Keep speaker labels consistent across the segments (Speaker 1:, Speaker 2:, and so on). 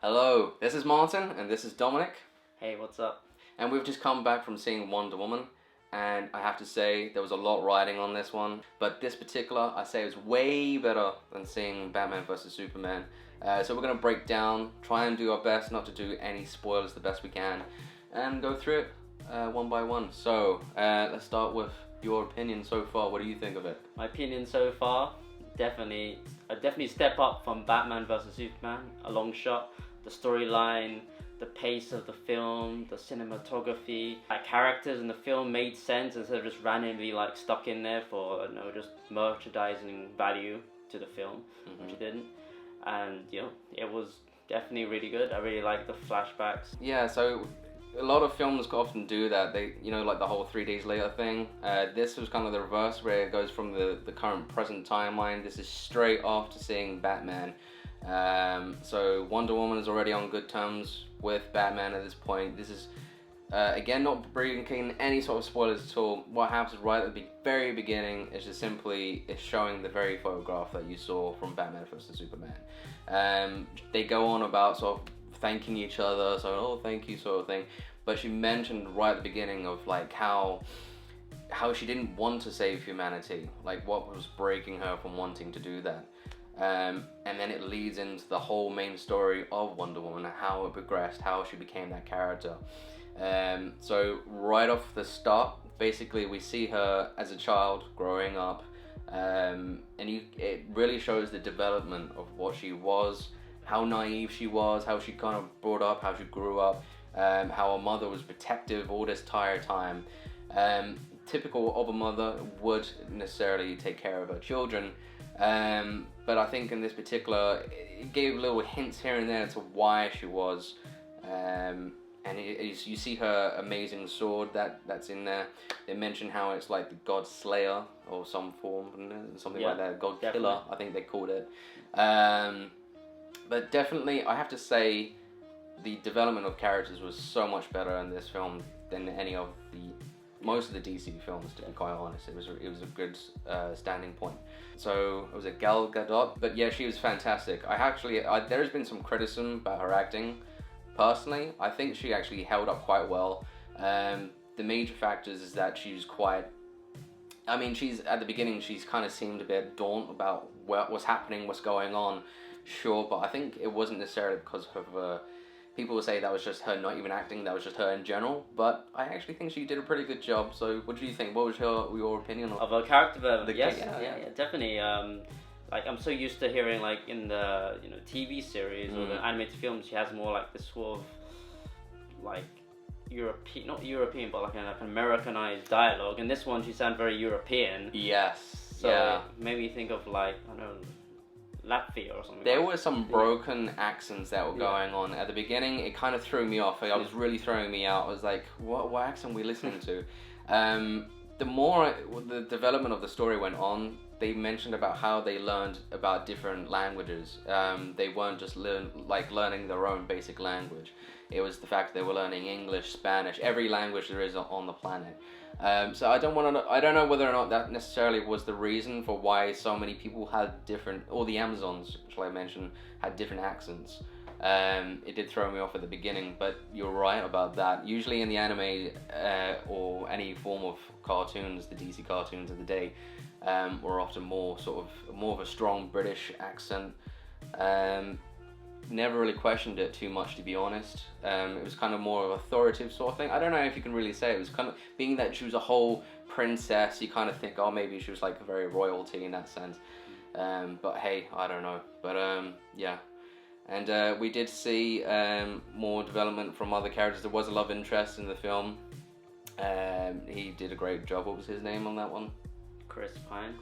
Speaker 1: Hello, this is Martin and this is Dominic,
Speaker 2: Hey, what's up?
Speaker 1: and we've just come back from seeing Wonder Woman, and I have to say there was a lot riding on this one, but this particular I say was way better than seeing Batman vs Superman. So we're going to break down, try and do our best not to do any spoilers the best we can, and go through it one by one. So let's start with your opinion so far. What do you think of it?
Speaker 2: My opinion so far, definitely step up from Batman vs Superman. A long shot, the storyline, the pace of the film, the cinematography, characters in the film made sense instead of just randomly stuck in there for just merchandising value to the film, which it didn't. And it was definitely really good. I really liked the flashbacks.
Speaker 1: Yeah, so a lot of films often do that. They, like the whole 3 days later thing. This was kind of the reverse, where it goes from the current present timeline. This is straight after seeing Batman. So Wonder Woman is already on good terms with Batman at this point. This is, again, not bringing any sort of spoilers at all. What happens right at the very beginning is just simply showing the very photograph that you saw from Batman vs Superman. They go on about sort of thanking each other, so oh thank you sort of thing, but she mentioned right at the beginning of how she didn't want to save humanity, what was breaking her from wanting to do that. And then it leads into the whole main story of Wonder Woman, how it progressed, how she became that character. So right off the start, basically we see her as a child growing up, and it really shows the development of what she was, how naive she was, how she kind of brought up, how she grew up, how her mother was protective all this entire time. Typical of a mother would necessarily take care of her children, but I think in this particular, it gave little hints here and there to why she was, and you see her amazing sword that's in there. They mention how it's like the God Slayer or some form, something like that, God Killer, I think they called it. But definitely, I have to say, the development of characters was so much better in this film than most of the DC films, to be quite honest. It was a good standing point. So it was a Gal Gadot, but yeah, she was fantastic. There has been some criticism about her acting. Personally, I think she actually held up quite well. The major factors is that she's quite. She's at the beginning. She's kind of seemed a bit daunted about what's happening, what's going on. Sure, but I think it wasn't necessarily because of people will say that was just her not even acting, that was just her in general, but I actually think she did a pretty good job. So what do you think? What was your opinion
Speaker 2: of her character development?
Speaker 1: Yes,
Speaker 2: yeah, definitely. I'm so used to hearing in the TV series or the animated films, she has more this sort of European, not European, but an Americanized dialogue. And this one, she sounded very European.
Speaker 1: Yes.
Speaker 2: So
Speaker 1: yeah.
Speaker 2: It made me think of I don't know, Latvia or something.
Speaker 1: There were some broken accents that were going on at the beginning. It kind of threw me off. It was really throwing me out. I was like, what accent are we listening to? The more the development of the story went on, they mentioned about how they learned about different languages. They weren't just learning their own basic language. It was the fact they were learning English, Spanish, every language there is on the planet. So I don't know whether or not that necessarily was the reason for why so many people had all the Amazons, shall I mention, had different accents. It did throw me off at the beginning, but you're right about that. Usually in the anime or any form of cartoons, the DC cartoons of the day, were often more of a strong British accent. Never really questioned it too much, to be honest. It was kind of more of authoritative sort of thing. I don't know if you can really say it was kind of, being that she was a whole princess, you kind of think, oh, maybe she was very royalty in that sense. But hey, I don't know. But yeah. And we did see more development from other characters. There was a love interest in the film. He did a great job. What was his name on that one?
Speaker 2: Chris Pine.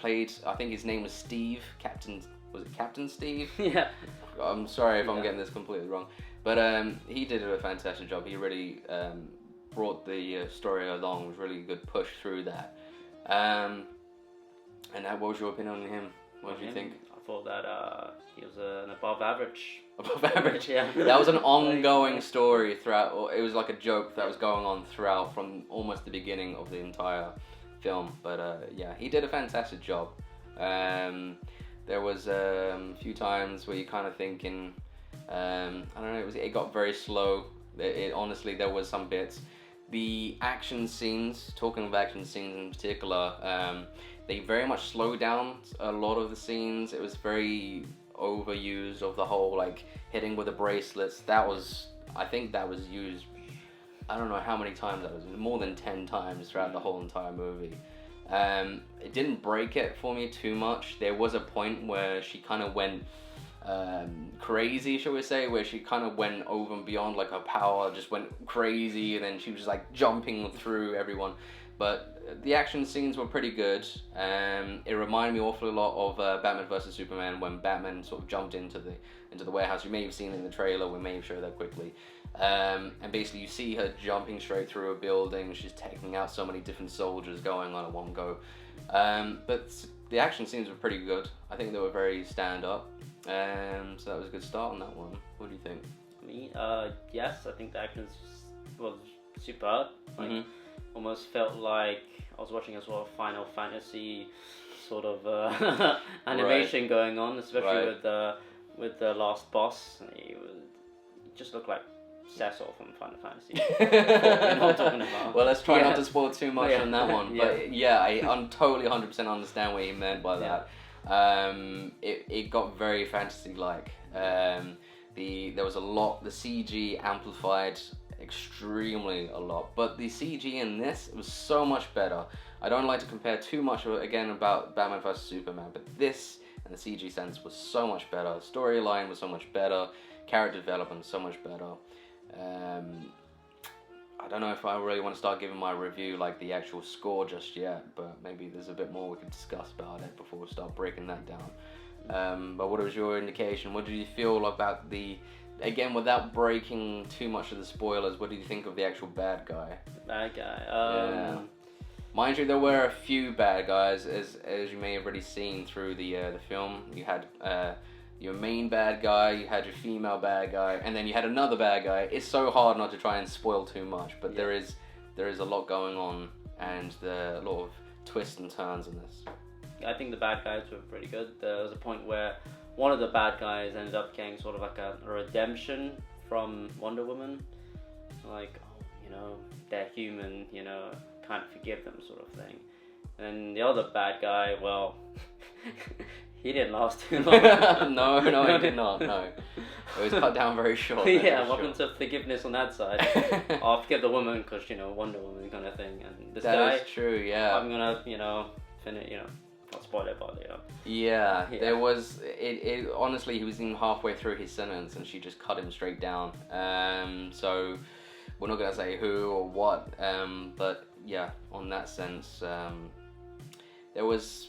Speaker 1: Played, I think his name was Steve, was it Captain Steve?
Speaker 2: Yeah.
Speaker 1: I'm sorry if I'm getting this completely wrong. But he did a fantastic job. He really brought the story along. It was really a good push through that. And what was your opinion on him? What did you think?
Speaker 2: I thought that he was an above average.
Speaker 1: Above average?
Speaker 2: Yeah.
Speaker 1: That was an ongoing story throughout. It was like a joke that was going on throughout from almost the beginning of the entire film. But yeah, he did a fantastic job. There was a few times where you're kind of thinking, I don't know, it got very slow. It honestly, there was some bits. The action scenes, talking of action scenes in particular, they very much slowed down a lot of the scenes. It was very overused of the whole like hitting with the bracelets. I think that was used, I don't know how many times that was, more than 10 times throughout the whole entire movie. It didn't break it for me too much. There was a point where she kind of went crazy, shall we say, where she kind of went over and beyond, like her power just went crazy, and then she was like jumping through everyone. But the action scenes were pretty good. It reminded me awfully lot of Batman vs Superman, when Batman sort of jumped into the warehouse. You may have seen it in the trailer. We may have showed that quickly. And basically, you see her jumping straight through a building. She's taking out so many different soldiers going on at one go. But the action scenes were pretty good. I think they were very stand up. So that was a good start on that one. What do you think?
Speaker 2: Me, yes, I think the action was superb. Like, almost felt like I was watching a sort of Final Fantasy sort of animation going on, especially with the last boss. He just looked like Cecil from Final Fantasy. You know what I'm talking about.
Speaker 1: Well, let's try not to spoil too much on that one.
Speaker 2: Yeah.
Speaker 1: But yeah, I'm totally 100% understand what you meant by that. It got very fantasy-like. There was a lot. The CG amplified extremely a lot, but the CG in this was so much better. I don't like to compare too much again about Batman vs Superman, but this and the CG sense was so much better. The storyline was so much better. Character development was so much better. I don't know if I really want to start giving my review like the actual score just yet, but maybe there's a bit more we could discuss about it before we start breaking that down. But what was your indication? What did you feel about again, without breaking too much of the spoilers, what did you think of the actual bad guy?
Speaker 2: The bad guy.
Speaker 1: Mind you, there were a few bad guys, as you may have already seen through the film. You had your main bad guy, you had your female bad guy, and then you had another bad guy. It's so hard not to try and spoil too much, but there is a lot going on, and a lot of twists and turns in this.
Speaker 2: I think the bad guys were pretty good. There was a point where one of the bad guys ended up getting sort of like a redemption from Wonder Woman. Like, they're human, can't forgive them sort of thing. And the other bad guy, well, he didn't last too long.
Speaker 1: no, he did not, no. It was cut down very short.
Speaker 2: Welcome to forgiveness on that side. I'll forgive the woman because, Wonder Woman kind of thing. And this guy...
Speaker 1: That is true, yeah.
Speaker 2: I'm gonna, finish, not spoil it, but,
Speaker 1: Yeah, there was... It honestly, he was even halfway through his sentence and she just cut him straight down. So, we're not gonna say who or what, but yeah, on that sense, there was...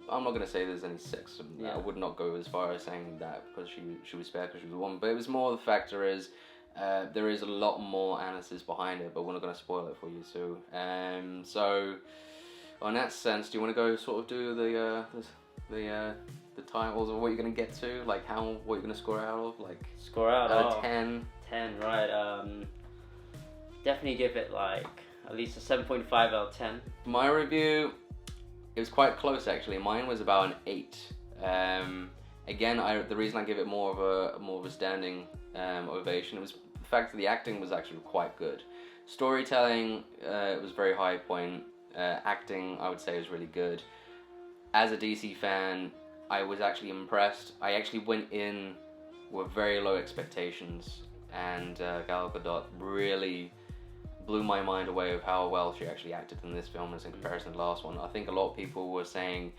Speaker 1: I'm not going to say there's any sexism. I would not go as far as saying that because she was spared because she was a woman. But it was more the factor is there is a lot more analysis behind it, but we're not going to spoil it for you. So on that sense, do you want to go sort of do the titles of what you're going to get to, like what you're going to score out of, like
Speaker 2: score out
Speaker 1: of 10?
Speaker 2: 10, right? Definitely give it like at least a 7.5 out of 10.
Speaker 1: My review. It was quite close actually. Mine was about an 8. Again, the reason I give it more of a standing ovation, it was the fact that the acting was actually quite good. Storytelling, it was very high point. Acting, I would say, was really good. As a DC fan, I was actually impressed. I actually went in with very low expectations, and Gal Gadot really blew my mind away of how well she actually acted in this film as in comparison to the last one. I think a lot of people were saying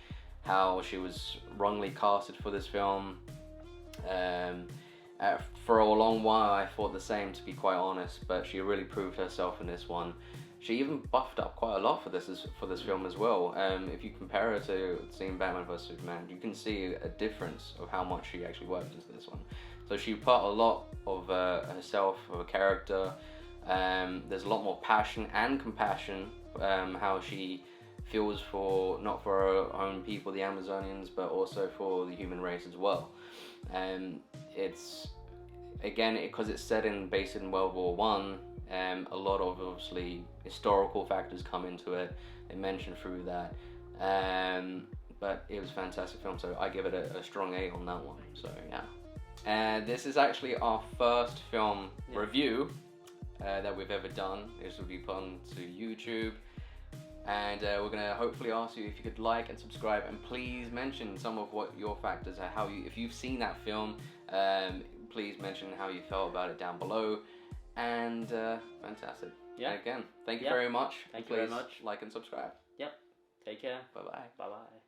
Speaker 1: how she was wrongly casted for this film. For a long while I thought the same, to be quite honest, but she really proved herself in this one. She even buffed up quite a lot for this film as well. If you compare her to seeing Batman vs Superman, you can see a difference of how much she actually worked into this one. So she put a lot of herself, of her character. There's a lot more passion and compassion, how she feels not for her own people, the Amazonians, but also for the human race as well. It's, again, because it's based in World War One, a lot of obviously historical factors come into it. They mention through that, but it was a fantastic film, so I give it a strong 8 on that one. So yeah. And this is actually our first film review that we've ever done. This will be put onto YouTube. And we're going to hopefully ask you if you could like and subscribe, and please mention some of what your factors are, if you've seen that film, please mention how you felt about it down below. And fantastic.
Speaker 2: Yeah.
Speaker 1: And again, thank you very much.
Speaker 2: Thank you very much.
Speaker 1: Like and subscribe.
Speaker 2: Yep. Take care.
Speaker 1: Bye bye.
Speaker 2: Bye bye.